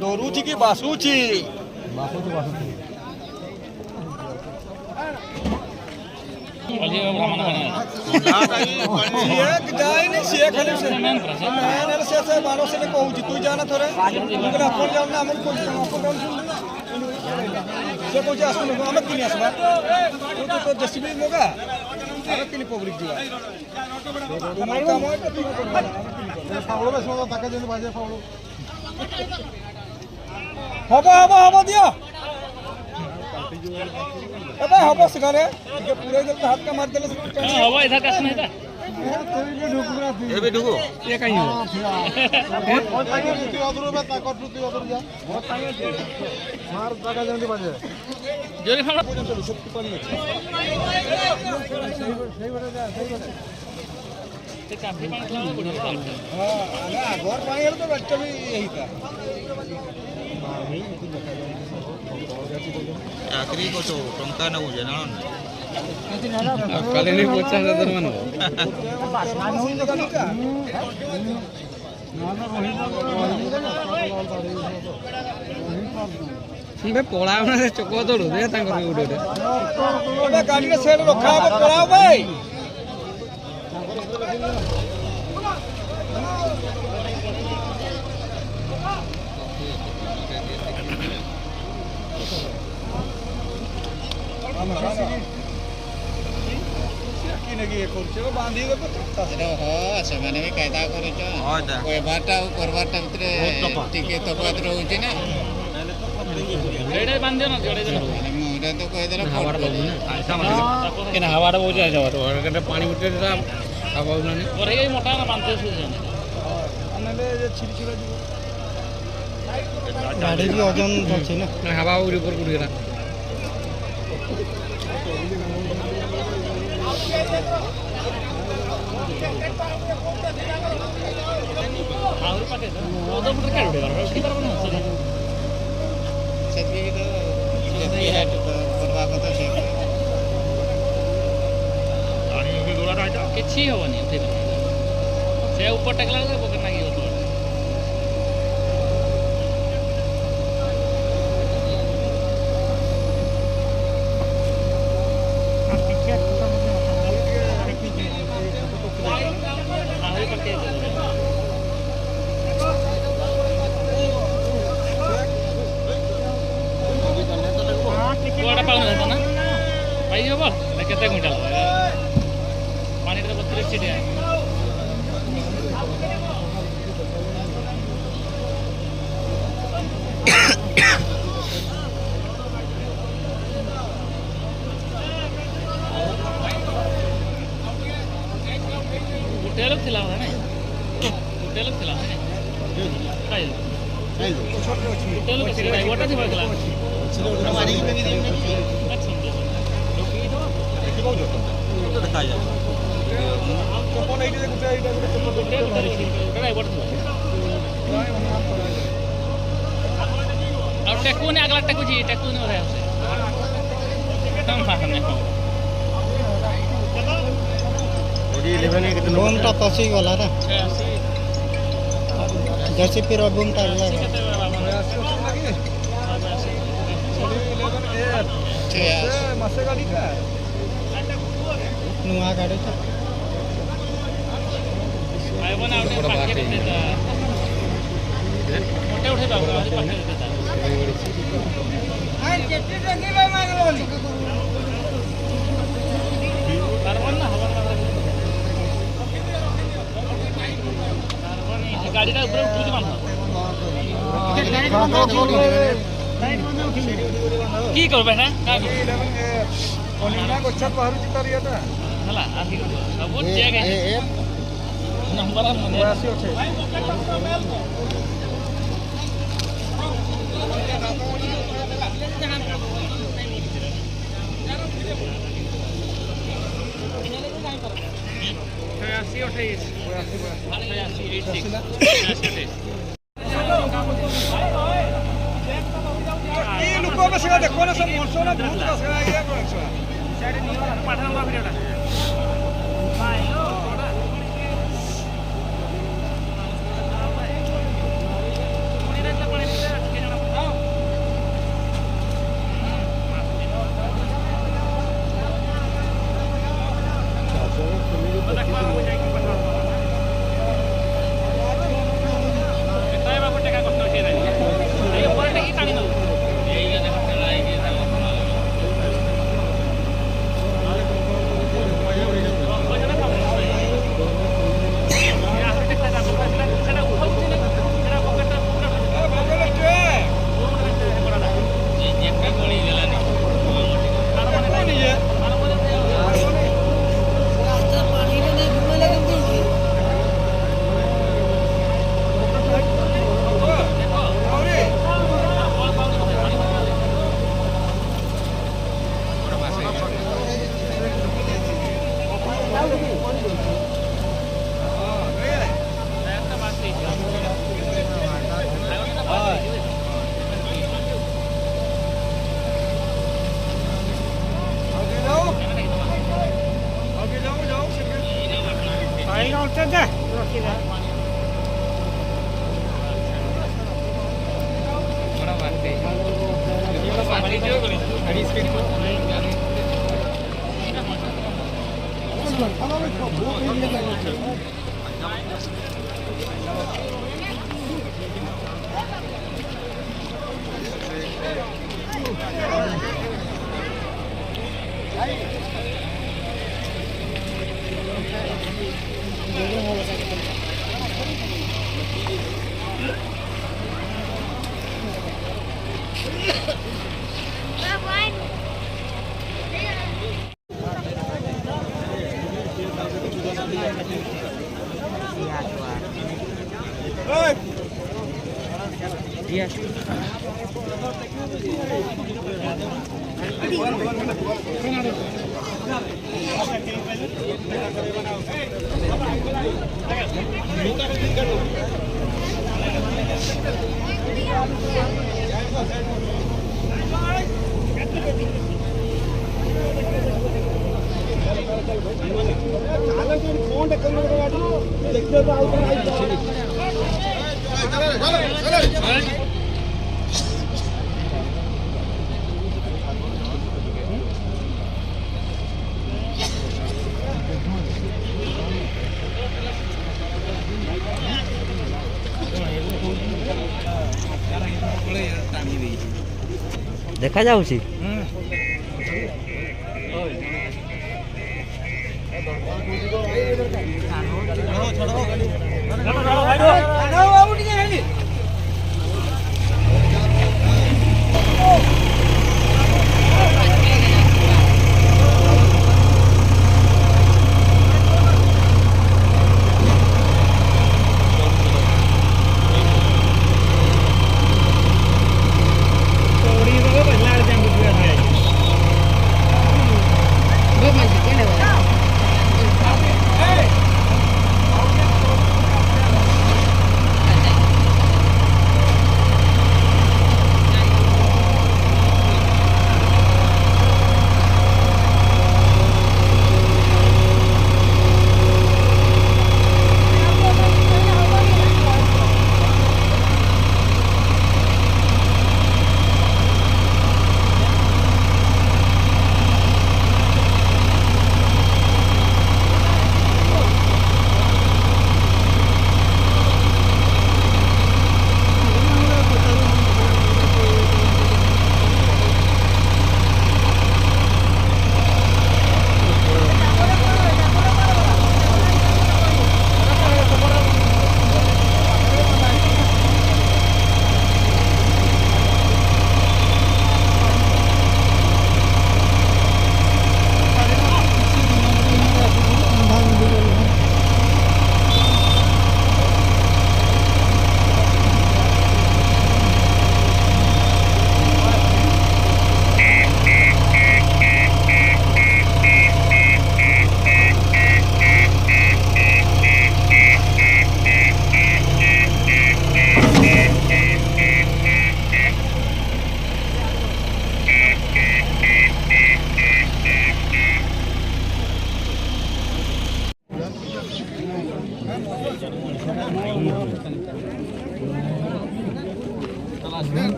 दोरुची की बासूची तू जाना थोड़े जस्टिस होगा पब्लिक हब हब हब दिया हब सिखाने पूरे हाथ का मार दिले हवा इधर कैसे नहीं था ये भी ढुको ये कहीं हो बहुत टाइम रुति अदर में ताकत रुति अदर जा बहुत टाइम मार जगह जल्दी बजे जोरे खाना पूजन तो शक्ति पानी सही बता सही बता ते काफी पानी खिलाना पड़ेगा हां ना घर पानी है तो बच्चा भी यही था आखिरी को तो टंका न हो जाना कल नहीं पूछा था तो मन बे पोड़ा में चको तोड़ दे तांकर उडे ओबे गाड़ी के सेट रखा है पोड़ा भाई बांधी हो से भी कायदा कर बारटा करबारटा भितर टिके तफात रोचे ना बांधे ना मुझे तो कह दे हवा बहुत पानी उठे हवा मोटा ना बांधते गाड़ी भी ओजन ना हवा ऊपर उड़ेगा କିଛି ହବନି ସେ ଉପର ଟେକଲା ପକେଟ ଲାଗିବ କୁଆଡ଼େ ପାଉନ ନା ପାଇ ହବ କେତେ କୁଇଣ୍ଟାଲ ପାଣିରେ 32 ଚିଡ଼ିଆ ଗୋଟେ ଲୋକ ଥିଲା ନା ଗୋଟେ ଲୋକ ଥିଲା ଖାଇ ଗୋଟେ ଲୋକ ଥିଲା ଗୋଟେ ଥିଲା मारी की भी नहीं अच्छा देखि बहु जो तो दिखाई जा तो कोन एठी गुटे एटा गुटे धरि बड और टेकू ने अगला टेकू जी टेकू ने रहे से एकदम फाकन ने ओडी 11 के लोन तो पसी वाला ना जैसे फिर बूम ता लगा मासे गाड़ी का नुआ गाड़ी था आय बना उठे पाके देता मोटे उठे बाबू पाके देता गाड़ी ऊपर उठी मान की कर बेटा सब चेक नंबर देखो ना सब मौसम देखा जाऊँ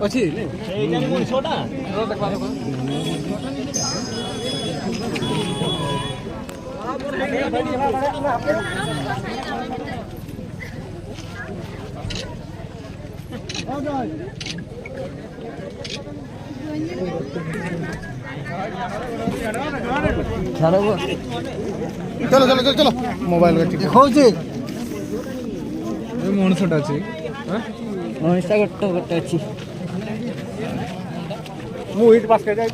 ଅଛି ଏଇଟା ମଣିଷଟା चलो चलो चलो चलो मोबाइल का टिके ହଉଛି ମଣିଷଟା ଅଛି ମଣିଷଟା ଗୋଟେ ଗୋଟେ ଅଛି ମୁଁ ଏଇଠି ପାସ୍ କରି ଯାଇ